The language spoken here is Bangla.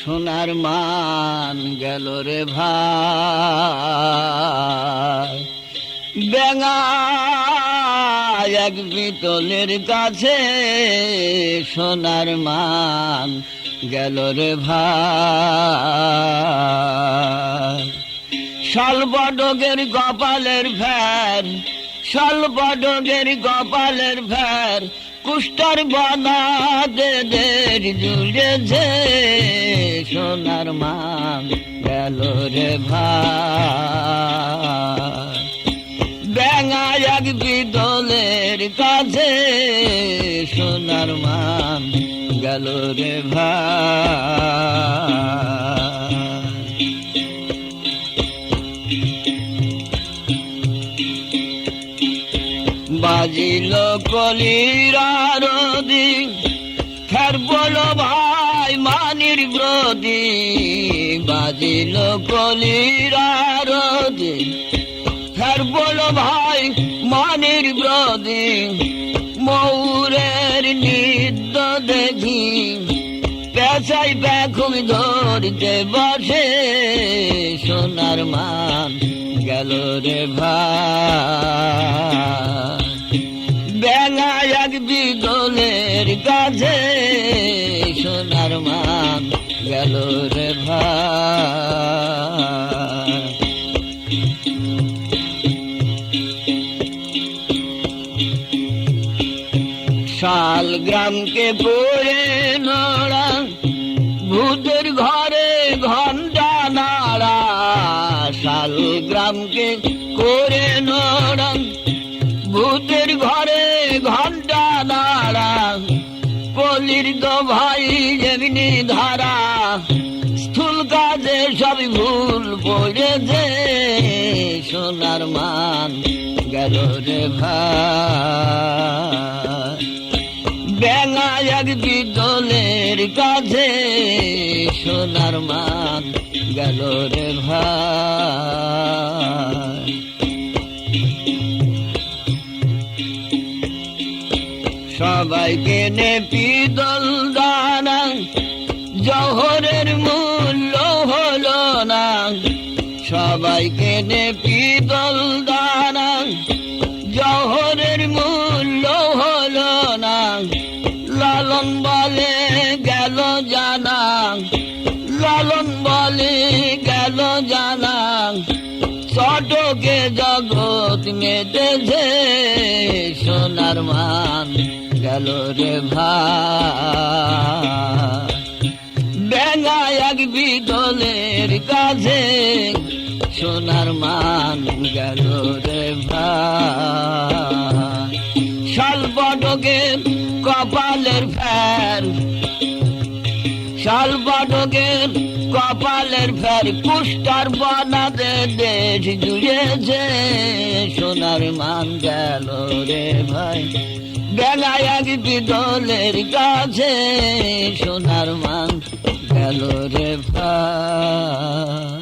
সোনার মান গেল রে ভাই, বেঙা এক পিতলের কাছে সোনার মান গেল রে ভাই। শালবডগের কপালের ফের, শালবডগের কপালের ফের, কুষ্টার বানা দের জুড়েছে সোনার মান গেল রে ভাই। বেঙা এক পিতলের কাছে সোনার মান গেল রে ভাই। বাজিল কলির আরতি, ফের বলো ভাই মানির ব্রতি। বাজিল কলির আরতি, ফের বলো ভাই মানির ব্রতি। ময়ূরের নৃত্য দেখি পেঁচাই পেখম ধরতে বসে সোনার মান গেল রে ভাই। বেঙা এক পিতলের কাছে সোনার মান গেল রে ভাই। শালগ্রামকে পড়ে নড়া, ভূতের ঘরে ঘন্টা নাড়া। শালগ্রামকে করে নড়া, ভূতের ঘরে ঘন্টা নাড়া। কলির তো ভাই যেমনি ধারা, স্থূল কাজে সব ভুল পড়েছে সোনার মান গেল রে ভাই। বেঙা এক পিতলের কাছে সোনার মান গেল রে ভাই। সবাইকে নে পিতল দানা, জহরের মূল্য হলো না। সবাইকে নে পিতল দানা, জহরের মূল্য হলো না। লালন বলে গেল জানা, লালন বলে গেল জানা। চটকে জগৎ মেতেছে সোনার মান গেল রে ভাই। বেঙা এক পিতলের কাছে সোনার মান গেল রে ভাই। শালবডগের কপালের ফের, শালবডগের কপালের ফের, কুষ্টার বানাতে দেশ জুড়েছে সোনার মান গেল রে ভাই। বেঙা এক পিতলের কাছে সোনার মান গেল রে ভাই।